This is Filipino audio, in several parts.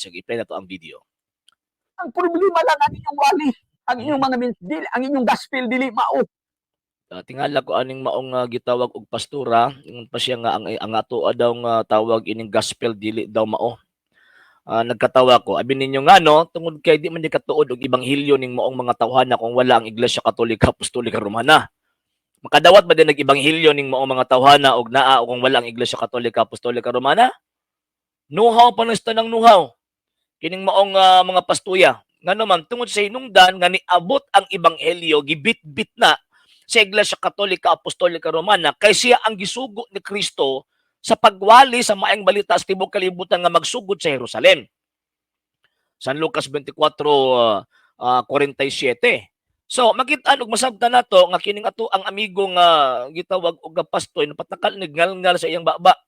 Sige, play na to ang video. Ang problema lang ang inyong wali, ang inyong mga dili, ang inyong gospel dili mao. Tingala ko aning maong gitawag og pastora, ingon pa siya nga ang ato daw nga tawag ining gospel dili daw mao. Nagkatawa ko, abi ninyo nga no, tungod kay di man di katuod og ibanghilyo ning maong mga tawhana kung wala ang Iglesia Katolika Apostolika Romana. Makadawat ba din nag-ibanghilyo ning maong mga tawhana og naa o kung wala ang Iglesia Katolika Apostolika Romana? Nuhaw pa nasta ng nuhaw. Kining maong mga pastuya. Nga naman, tungod sa hinungdan nga niabot ang ebanghelyo, gibit-bit na sa Iglesia Katolika Apostolika Romana kay siya ang gisugo ni Kristo sa pagwali sa maayong balita sa tibuok kalibutan nga magsugod sa Jerusalem. San Lucas 24:47. So makita og masabtan nato nga kining ato ang amigo nga gitawag og pastoy napatakal ngal sa iyang baba.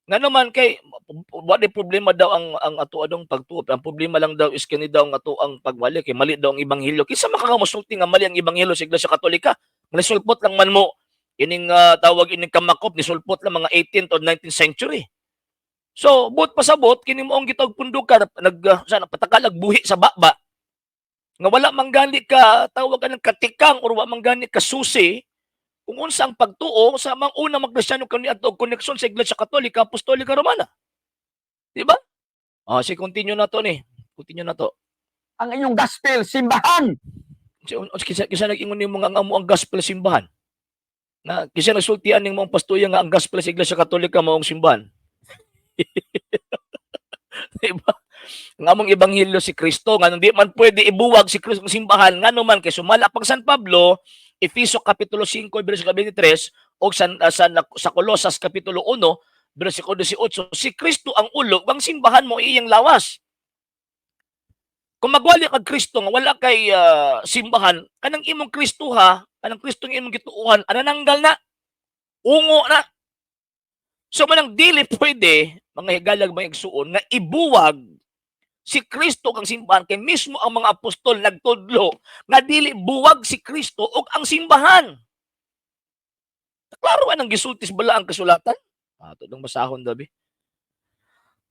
Nga naman kay wala problema daw ang ato adong pagtuo. Ang problema lang daw is kini daw ang ato ang pagwali kay mali daw ang ebanghelyo. Kinsa makakamusulti nga mali ang ebanghelyo sa Iglesia Katolika? Nisulpot lang man mo ining tawag ining kamakop nisulpot lang mga 18th or 19th century. So but pasabot kini moong gitawag pundukan sana patakalag buhi sa baba. Nga wala manggani ka tawag anang katikang or wala manggani ka susi kung unsa ang pagtuo sa mga unang mga Kristiyano kaniadto og koneksyon sa Iglesia Katolika Apostolika Romana. Di ba? Sige, continue na to ni. Continue na to. Ang inyong gospel simbahan. Kisa nag-ingon ni mga amo ang gospel simbahan. Na kisa nagsultian ning mga pastoya nga ang gospel sa Iglesia Katolika maong simbahan. Di ba? Ang among ebanghelyo si Kristo nga hindi man pwede ibuwag si Kristo ng simbahan ngano man kay sumala pag San Pablo Efeso kapitulo 5 bersikulo 23 o sa Colosas kapitulo 1 bersikulo 18 si Kristo ang ulo ang simbahan mo iyang lawas. Kung magwali kag Kristo nga wala kay simbahan kanang imong Kristo kanang Kristo nga imong gituuhan anananggal na ungo na. So manang dili pwede mga higalag mga igsuon nga ibuwag si Kristo kang simbahan kay mismo ang mga apostol nagtudlo nga dili buwag si Kristo ug ang simbahan. Klaro anang gisultis bala ang kasulatan? Tudong basahon dabi.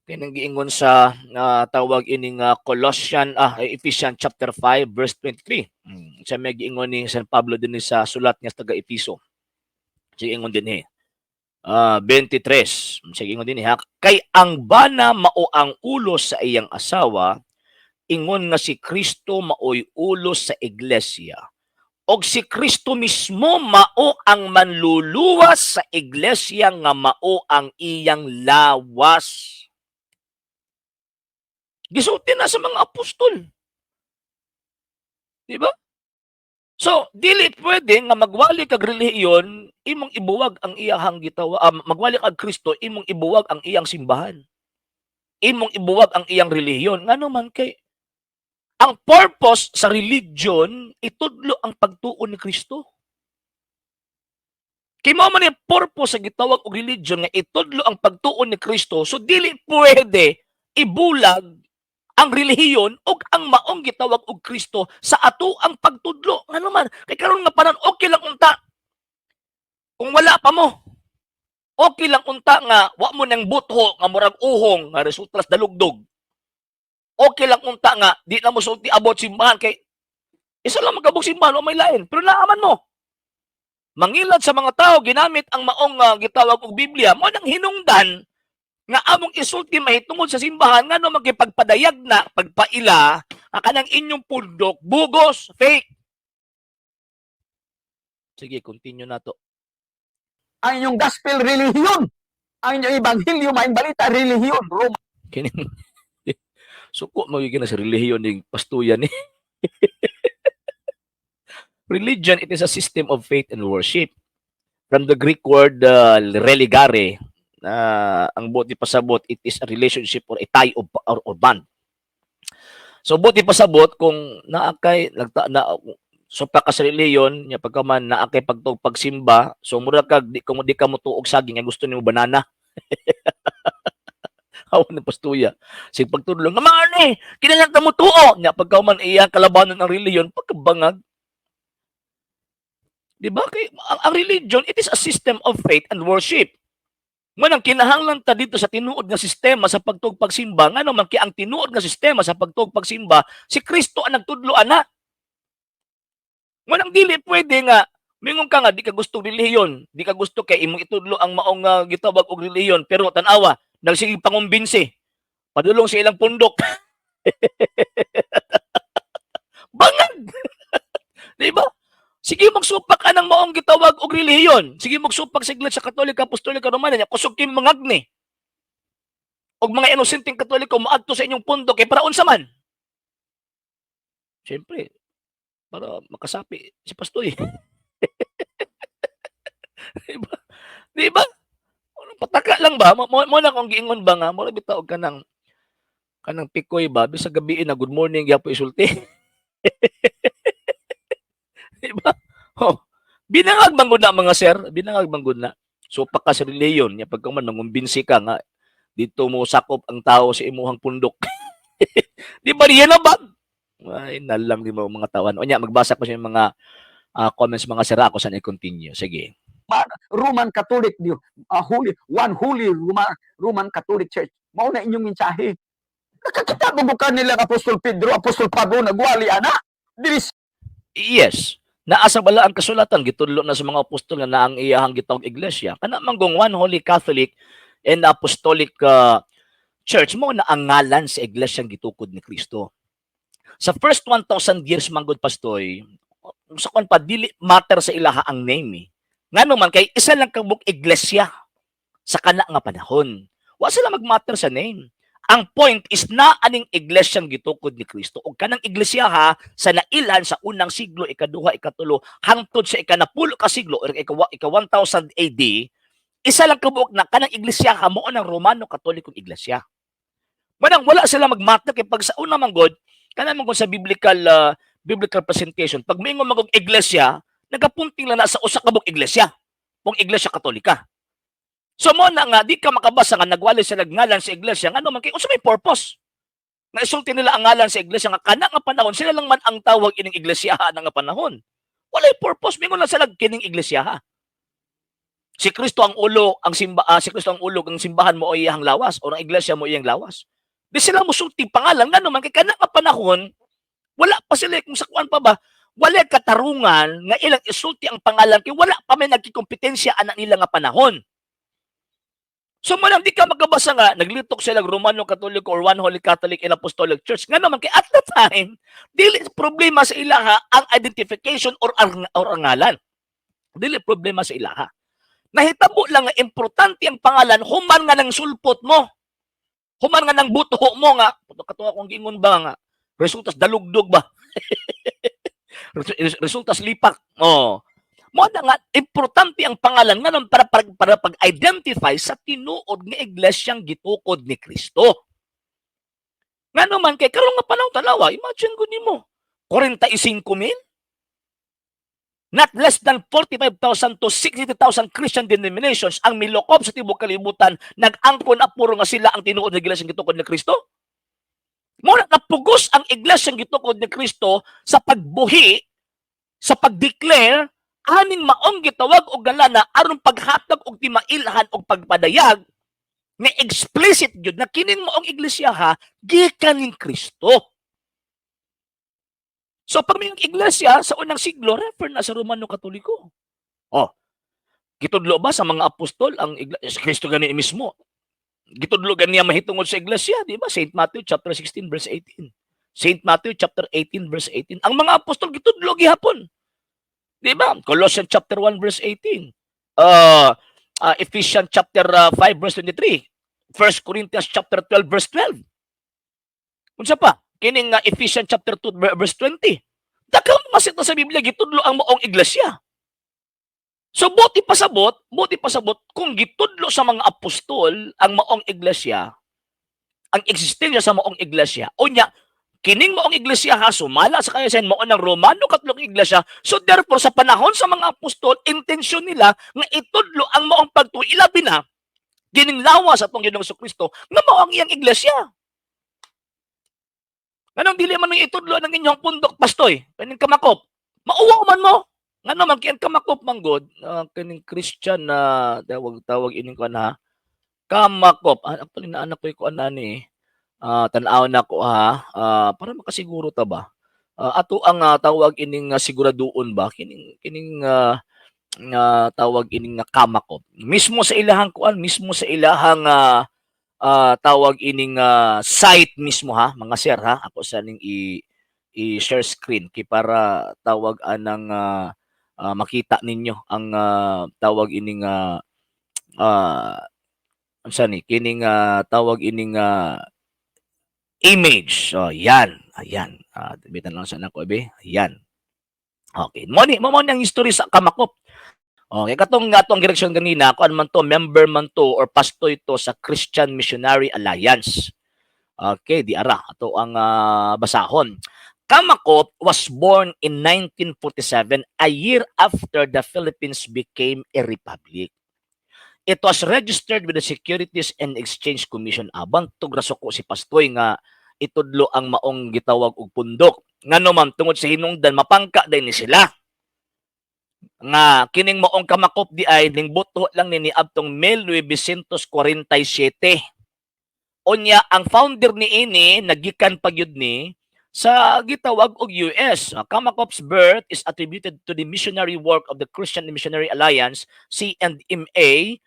Kinang giingon sa tawag ining Ephesians chapter 5 verse 23. Sa may giingon ni San Pablo din sa sulat niya sa taga Episo. Sige ingon din 23. Sige ingon din kay ang bana mao ang ulo sa iyang asawa, ingon nga si Kristo maoy ulo sa iglesia. Og si Kristo mismo mao ang manluluwas sa iglesia nga mao ang iyang lawas. Gisulti na sa mga apostol. Di ba? So, dili pwede nga magwali kag relihiyon, imong ibuwag ang iyang gitawa, magwali kag Kristo, imong ibuwag ang iyang simbahan. Imong ibuwag ang iyang relihiyon. Ngano man kay ang purpose sa religion itudlo ang pagtuo ni Kristo. Kay mao man yung purpose sa gitawag og religion nga itudlo ang pagtuo ni Kristo. So dili pwede ibulag ang relihiyon ug ang maong gitawag og Kristo sa ato ang pagtudlo. Ano man, kay karon nga panan okay lang unta. Kung wala pa mo, okay lang unta nga wa mo nang butho nga murag uhong nga resulta sa dalugdog. Okay lang unta nga di na mo sulti abot simbahan kay isa lang magabog simbahan o may lain. Pero naaman mo. Mangilad sa mga tao ginamit ang maong gitawag og Biblia mo nang hinungdan nga among isulti mahitungod sa simbahan nga no magipagpadayag na pagpaila kanang inyong pundok bugos fake. Sige, continue na to. Ang inyong gospel relihiyon. Ang inyong ebanghelyo maayong balita relihiyon Roma. Kining suko magiging sa relihiyon ning pastuyan ni. Religion, it is a system of faith and worship. From the Greek word religare, ang buti pasabot, it is a relationship or a tie or bond. So buti pasabot kung naakay so pa sa reliyon nya pagkaman naakay pagsimba, so mura kag kung di ka mo tuog saging nga gusto nimo banana. Awan ng pastuya. Sige pagtudlo nga man kinahanglan ta mo tuo nya pagkaman iya kalabanan ng reliyon pagkabangag. Di ba? Ang religion, it is a system of faith and worship. Nganong kinahanglan ta dito sa tinuod nga sistema sa pagtuog pagsimba, ngano man kay ang tinuod nga sistema sa pagtuog pagsimba, si Kristo ang nagtudlo ana. Nganong dili pwede nga mingon ka nga di ka gusto relihiyon, di ka gusto kay imong itudlo ang maong gitawag og relihiyon, pero tan-awa nagsige pangumbinsi. Padulong sa ilang pundok. Bangag, di ba? Sige magsupak ka ng maong gitawag og relihiyon. Sige magsupak sa Iglesia Katolika, Apostolika Romana nya kusog kay mangagni. Og mga inosenteng Katoliko maadto sa inyong pundok kay para unsa man. Siyempre, para makasapi si Pastoy. Di ba? Di ba? Pataka lang ba? Mo na kung giingon ba nga, mo na bitaw ka ng kanang pikoy ba bisag gabi na good morning gyapon isulti. Di ba? Oh, binangag manggod na mga sir, binangag manggod na. So pagka sa reliyon, nya pagka man mangumbinsi ka nga dito mo sakop ang tao sa imuhang pundok. Di ba riyan na ba? Ay, nalang di mo mga tawan. O nya, magbasa ko sa mga comments mga sir ako saan i-continue. Sige. Roman Catholic, holy Roman Catholic Church. Mao na inyong mensahe. Nakakita mo ka nila Apostol Pedro, Apostol Pablo nagwali ana. Dili Yes. Naasa bala ang kasulatan gitudlo na sa mga apostol nga naang iyahang gitawag iglesia. Kana manggong one holy Catholic and Apostolic Church mo na ang ngalan sa iglesyang gitukod ni Kristo. Sa first 1,000 years manggod pastoy, sa kon pa dili matter sa ilaha ang name. Ngano man kay isa lang kabuk iglesia sa kana nga panahon. Wa sila magmatter sa name. Ang point is na aning iglesyang gitukod ni Kristo ug kanang iglesia ha sa nailan sa unang siglo, ikaduha, ikatulo hangtod sa ikanapulo ka siglo or ika 1000 AD, isa lang kabuok na kanang iglesia ha mo ang Romano Katolikong iglesia. Manang wala sila magmatter kay pag sa una manggod kanang manggod sa biblical presentation pag moingon magog iglesia nagapunting lang na sa usa ka bug iglesia, pong iglesia Katolika. So mo na nga di ka makabasa nga nagwali sila ngalan sa iglesia ngano man kay unsa may purpose? Nga isulti nila ang ngalan sa iglesia nga kana nga panahon sila lang man ang tawag ining iglesyaha nga panahon. Walay purpose mingon lang sila kining iglesyaha. Si Kristo ang ulo, si Kristo ang ulo ang simbahan mo o iyang lawas o ang iglesia mo iyang lawas. Di sila musulti pangalan ngano man kay kana nga panahon wala pa sila kung sakuan pa ba wala katarungan nga ilang isulti ang pangalan kay wala pa may nagkikompetensya ana nila nga panahon. So manang di ka magkabasa nga naglitok sila Romano Katoliko or One Holy Catholic and Apostolic Church nga naman kay at the time dili problema sa ilaha ang identification or ang ngalan. Dili problema sa ilaha. Nahitabo lang nga importante ang pangalan human nga nang sulpot mo. Human nga nang butuho mo nga katuwa kong giingon ba nga resultas dalugdog ba? Resultas lipak. Oh. Mo na nga importante ang pangalan nga para pag-identify sa tinuod nga iglesyang gitukod ni Kristo. Nga naman kay karon nga panahon tanawa, imagine gud nimo 45,000 not less than 45,000 to 60,000 Christian denominations ang milokob sa tibuok kalibutan nag-angkon apuro nga sila ang tinuod nga iglesyang gitukod ni Kristo. Mo na napugos ang iglesyang gitukod ni Kristo sa pagbuhi, sa pag-declare aning maong gitawag og galana aron paghatag og timailhan og pagpadayag nga explicit gyud na kining maong iglesia ha gikan ning Kristo. So pag may iglesia sa unang siglo refer na sa Romano Katoliko. Oh, gitudlo ba sa mga apostol ang iglesia Kristo gani mismo? Gitudlo ganiya mahitungod sa iglesia, di ba? Saint Matthew chapter 16 verse 18. Saint Matthew chapter 18 verse 18. Ang mga apostol gitudlo gihapon. Di ba? Colossians chapter 1 verse 18. Ephesians chapter 5 verse 23. 1 Corinthians chapter 12 verse 12. Unsa pa? Kining Ephesians chapter 2 verse 20. Daghang masita sa Biblia gitudlo ang maong iglesia. So buti pasabot kung gitudlo sa mga apostol ang maong iglesia, ang eksistensya sa maong iglesia. Unya kining maong iglesia ha sumala sa kaniya mao ng Romano Katolikong iglesia. So therefore sa panahon sa mga apostol intensyon nila nga itudlo ang maong pagtuo ilabi na kining lawas atong Ginoong Kristo nga mao ang iyang iglesia. Anong dili man itudlo ng inyong pundok pastoy kaning kamakop mauwa man mo ngano man kay kamakop manggod kining Christian na tawag ining kan ha Kamakop. Actually naanak ko ko anani. Tan-aw na ko ha. Para makasiguro ta ba. Ato ang tawag ining siguraduon ba kining nga tawag ining nga kamakop. Mismo sa ilahang kuan, mismo sa ilahang tawag ining site mismo ha, mga sir ha. Ako sa ning i-share screen kay para tawag anang makita ninyo ang tawag ining unsa ni kining tawag ining image. So yan, ayan. Bitan lang sa nako be. Ayan. Okay. Mo ni ang history sa kamakop. Okay, katong nga tong direksyon ganina, kuan man to, member man to or pastoy to sa Christian Missionary Alliance. Okay, di ara ato ang basahon. Kamakop was born in 1947, a year after the Philippines became a republic. It was registered with the Securities and Exchange Commission. Bantog rasuko si pastoy nga itudlo ang maong gitawag og pundok. Ngano man tungod sa hinungdan mapangka din ni sila. Nga kining maong kamakop di ay ning buto lang ni abtong 1947. Unya ang founder ni ini nagikan pagyud ni sa gitawag og US. Kamakop's birth is attributed to the missionary work of the Christian Missionary Alliance CNMA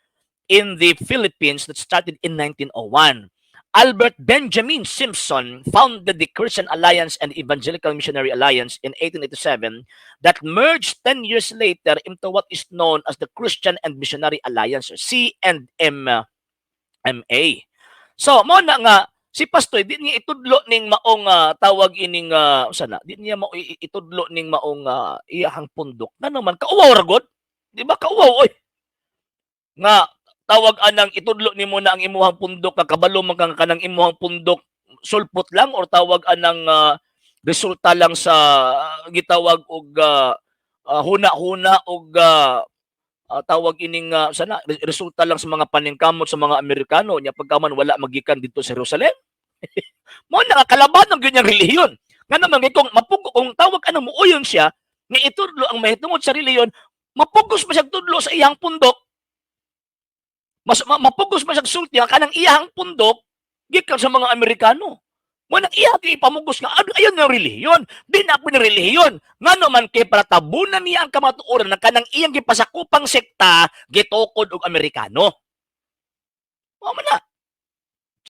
in the Philippines that started in 1901. Albert Benjamin Simpson founded the Christian Alliance and Evangelical Missionary Alliance in 1887 that merged 10 years later into what is known as the Christian and Missionary Alliance, or C&MA. So, mo na nga, si Pastoy, di niya itudlo ning maong tawag ining, sana, di niya itudlo ning maong iyahang pundok. Na naman, kauwaw ragod? Di ba kauwaw, oy? Nga, tawag anang itudlo nimo na ang imuhang pundok kabalo man kang kanang imuhang pundok sulpot lang or tawag anang resulta lang sa gitawag og huna-huna og tawag ining sana resulta lang sa mga paningkamot sa mga Amerikano nya pagkaman wala magikan dito sa Jerusalem. Mo nakakalaban ng ganyang relihiyon. Nga naman kung kung tawag anang muuyon siya nga itudlo ang mahitungod sa relihiyon, mapugos pa siya tudlo sa iyang pundok. Mapugos man siya sulti ang kanang iyang pundok gikan sa mga Amerikano. Manang iya ipamugos nga ayon nga relihiyon. Di na po ni relihiyon. Ngano man kay para tabunan niya ang kamatuoran ng kanang iyang gipasakupang sekta gitukod og Amerikano. Mo man na.